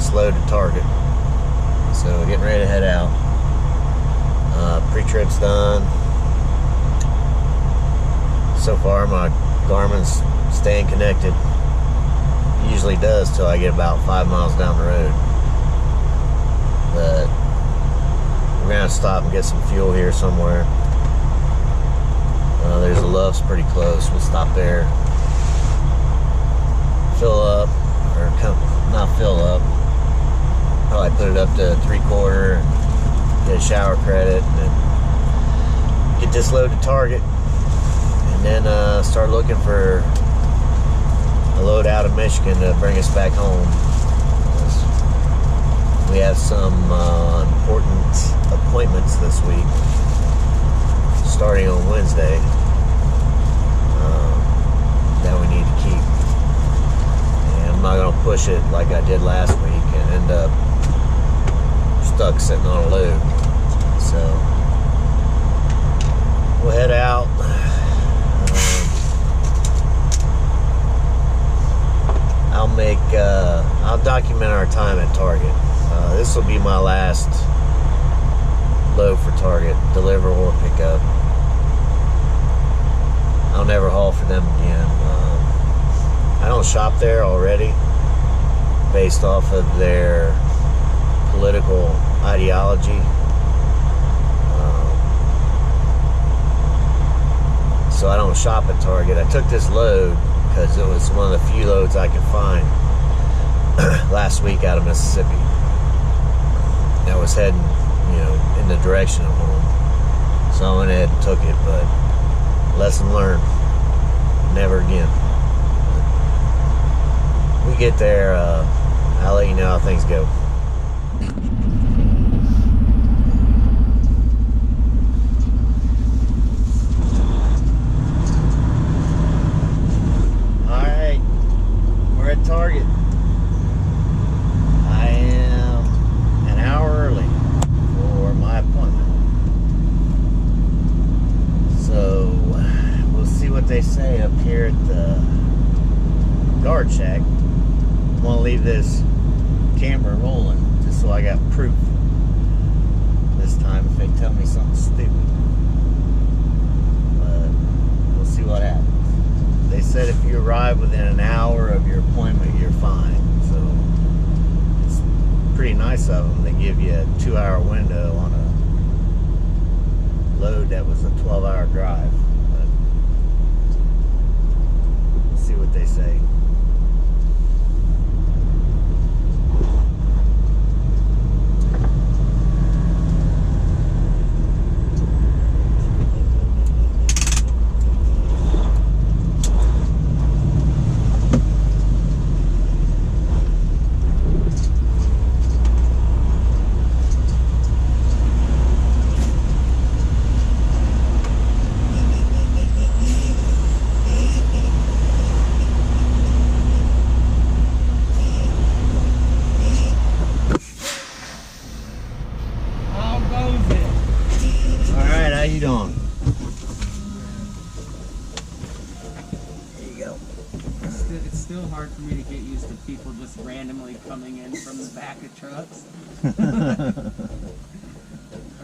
this load to Target. So getting ready to head out. Pre-trip's done. So far my Garmin's staying connected. It usually does till I get about 5 miles down the road. But we're gonna stop and get some fuel here somewhere. There's a Love's pretty close. We'll stop there, fill up, or not fill up. Probably put it up to 3/4 and get a shower credit, and then get this load to Target, and then start looking for a load out of Michigan to bring us back home. We have some important appointments this week, starting on Wednesday, that we need to keep. And I'm not going to push it like I did last week and end up stuck sitting on a load. So we'll head out. I'll document our time at Target. This will be my last load for Target, deliver or pick up. I'll never haul for them again. I don't shop there already based off of their political ideology. So I don't shop at Target. I took this load because it was one of the few loads I could find last week out of Mississippi. I was heading, in the direction of home. So I went ahead and took it, but lesson learned. Never again. We get there, I'll let you know how things go. Alright, we're at Target. I am an hour early for my appointment. So we'll see what they say up here at the guard shack. I want to leave this camera rolling just so I got proof this time if they tell me something stupid. But we'll see what happens. They said if you arrive within an hour of your appointment, you're fine. So it's pretty nice of them. They give you a 2-hour window on a load that was a 12-hour drive. But we'll see what they say. How you doing? There you go. It's still hard for me to get used to people just randomly coming in from the back of trucks. All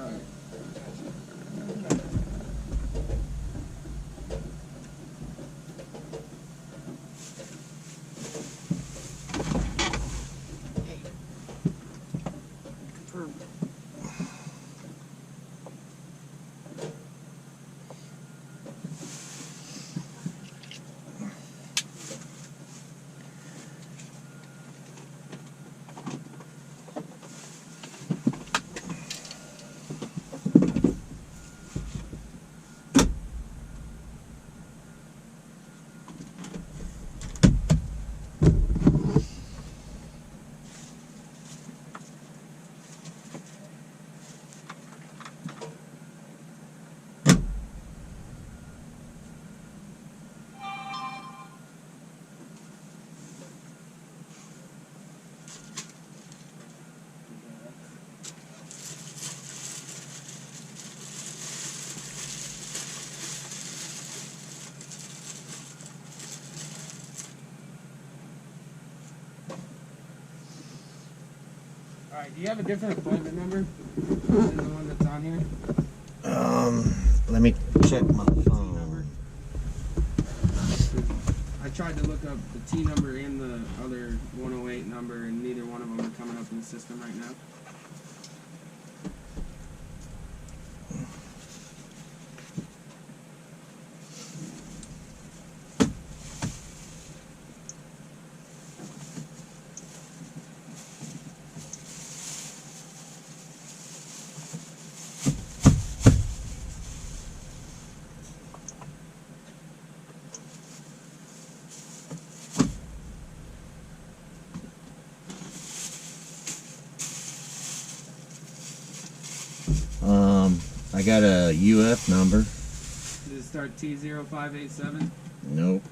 right. Alright, do you have a different appointment number than the one that's on here? Let me check my T phone. number? I tried to look up the T number and the other 108 number, and neither one of them are coming up in the system right now. I got a UF number. Does it start T0587? Nope.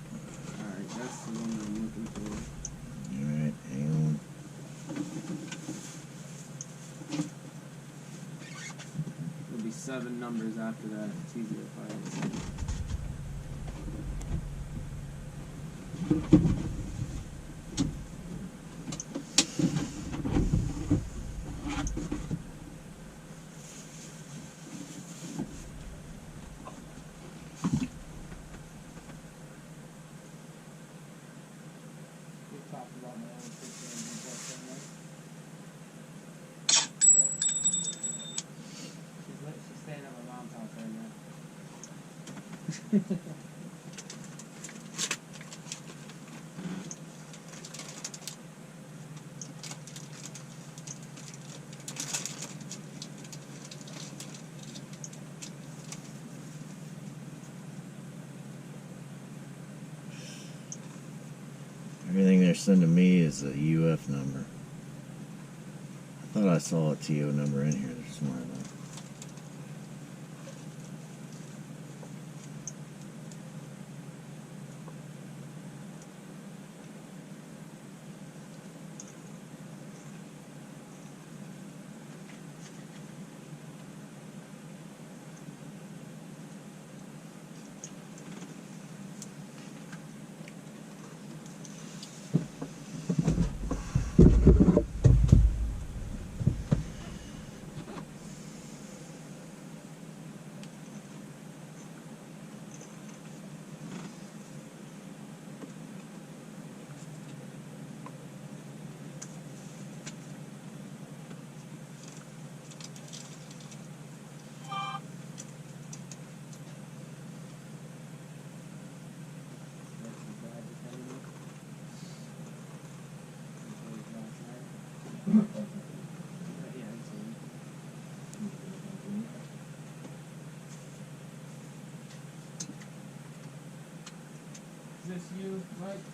Alright, that's the one that I'm looking for. Alright, hang on. There'll be 7 numbers after that, T0587. She's staying at my mom's house right now. Everything they're sending me is a UF number. I thought I saw a TO number in here. They're smart about it. Is this you, Mike?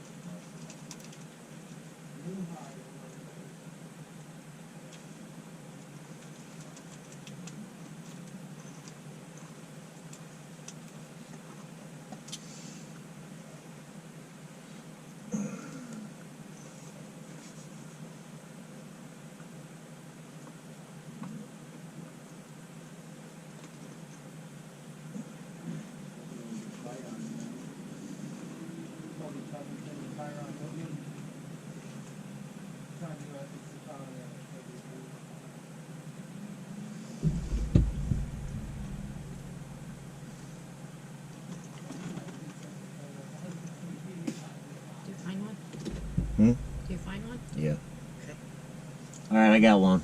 Hmm? Do you find one? Yeah. Okay. Alright, I got one.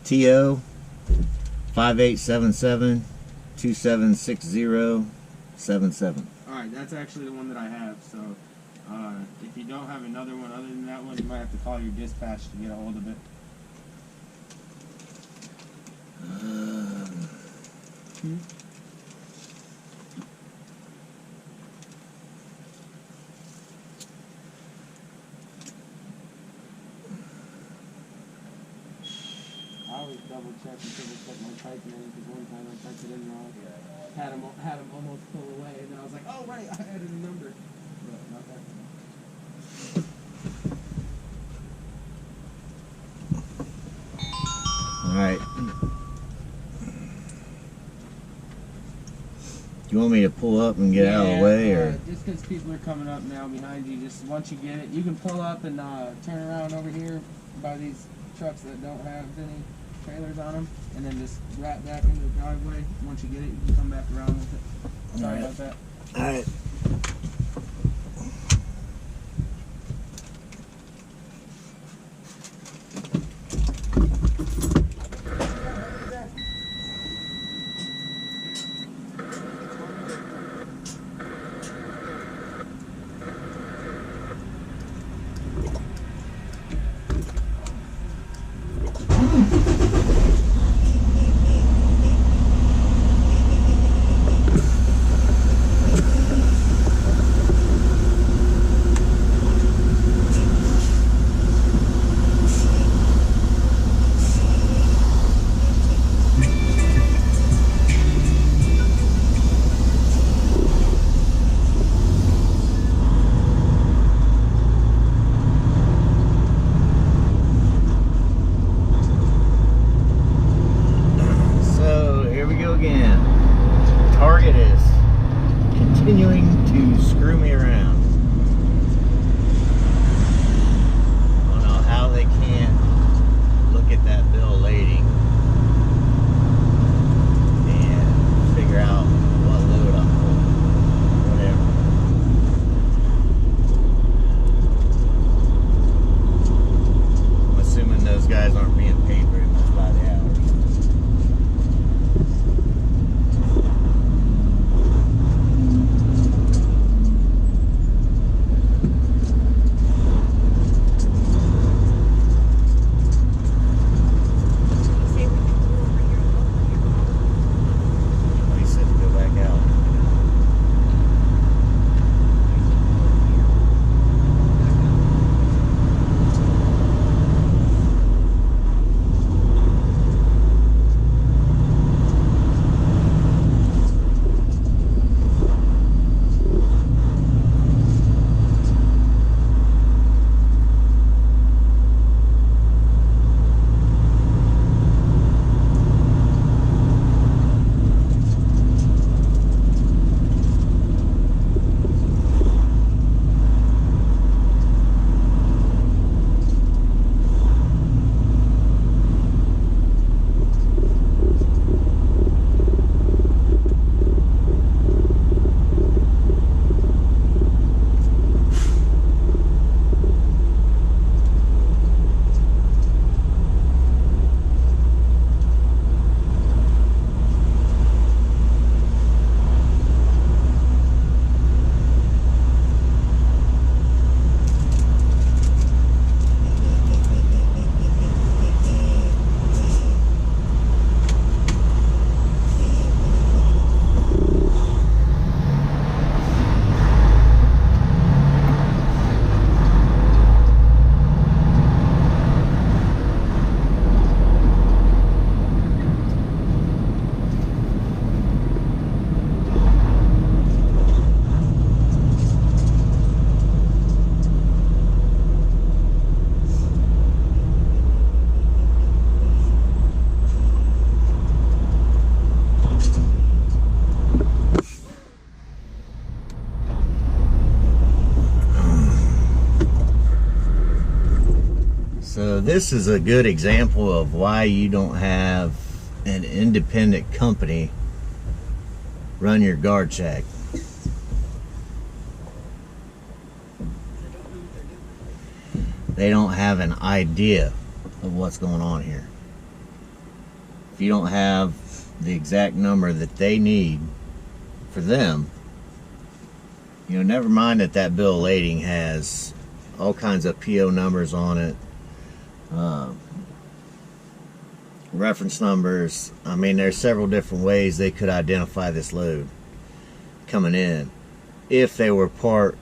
TO 5877 276077. Alright, that's actually the one that I have, so if you don't have another one other than that one, you might have to call your dispatch to get a hold of it. I always double check and triple check my typing in, because one time I typed it in wrong. Had him almost pull away, and then I was like, oh right, I added a number. But not that one. Alright. Do you want me to pull up and get out of the way, or? Just because people are coming up now behind you, just once you get it, you can pull up and turn around over here by these trucks that don't have any trailers on them, and then just wrap back into the driveway. Once you get it, you can come back around with it. Sorry about that. All right. Target is continuing to screw me around. I don't know how they can't look at that bill of lading and figure out what load I'm holding. Whatever. I'm assuming those guys aren't being paid very much by the hour. So this is a good example of why you don't have an independent company run your guard check. They don't have an idea of what's going on here. If you don't have the exact number that they need for them, you know, never mind that that bill of lading has all kinds of PO numbers on it, reference numbers. I mean, there's several different ways they could identify this load coming in if they were part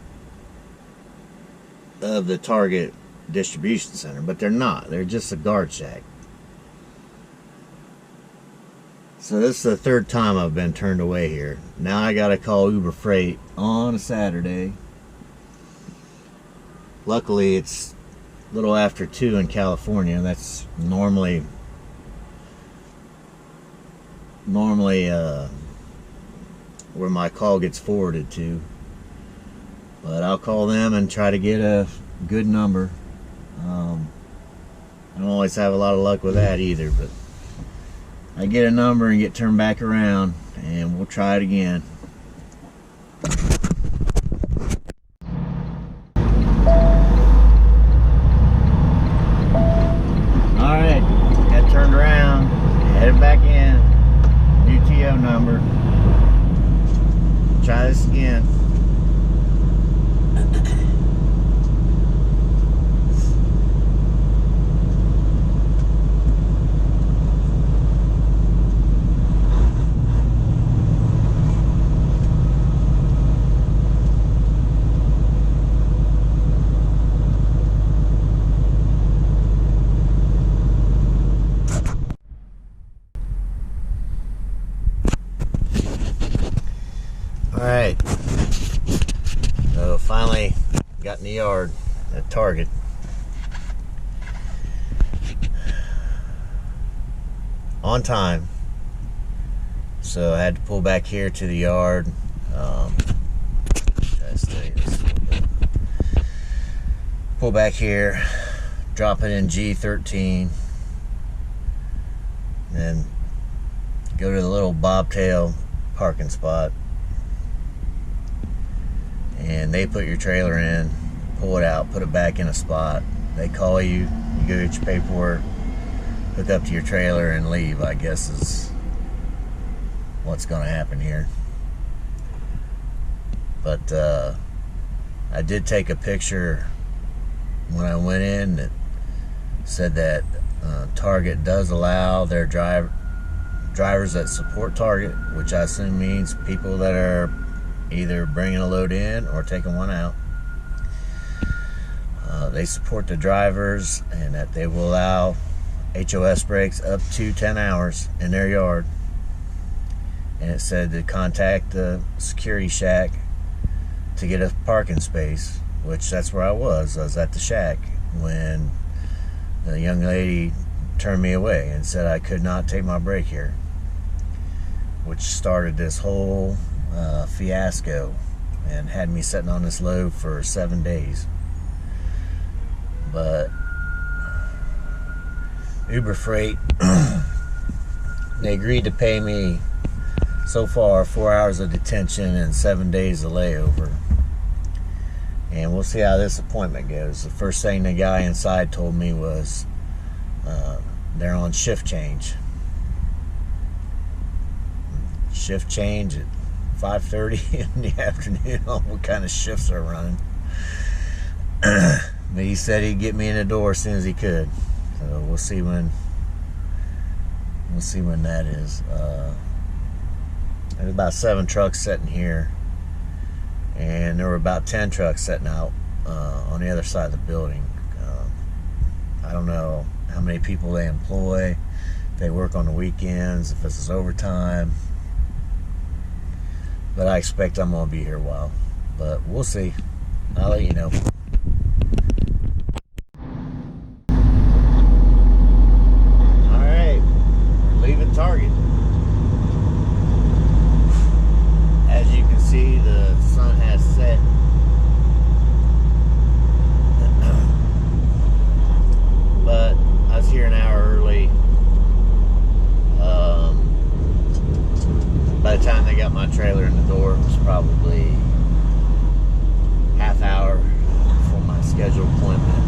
of the Target distribution center, but they're not. They're just a guard shack. So this is the third time I've been turned away here. Now I gotta call Uber Freight on a Saturday. Luckily it's a little after 2 in California. That's normally where my call gets forwarded to. But I'll call them and try to get a good number. I don't always have a lot of luck with that either, but I get a number and get turned back around, and we'll try it again. Alright, got turned around, headed back in, new TO number. Try this again. Alright, so finally got in the yard at Target. On time. So I had to pull back here to the yard. Try to stay this a little bit. Pull back here, drop it in G13, then go to the little bobtail parking spot. And they put your trailer in, pull it out, put it back in a spot. They call you, you go get your paperwork, hook up to your trailer and leave, I guess is what's going to happen here. But I did take a picture when I went in that said that Target does allow their drivers that support Target, which I assume means people that are either bringing a load in or taking one out. They support the drivers, and that they will allow HOS breaks up to 10 hours in their yard. And it said to contact the security shack to get a parking space, which that's where I was. I was at the shack when the young lady turned me away and said I could not take my break here, which started this whole fiasco and had me sitting on this load for 7 days. But Uber Freight, they agreed to pay me so far 4 hours of detention and 7 days of layover, and we'll see how this appointment goes. The first thing the guy inside told me was they're on shift change at 5:30 in the afternoon on what kind of shifts are running. But he said he'd get me in the door as soon as he could. So we'll see when that is. There's about 7 trucks sitting here, and there were about 10 trucks sitting out on the other side of the building. I don't know how many people they employ, if they work on the weekends, if this is overtime. But I expect I'm going to be here a while. But we'll see. I'll let you know. Alright, we're leaving Target. As you can see, the sun has set. But I was here an hour early. By the time they got my trailer in the door, it was probably half hour before my scheduled appointment.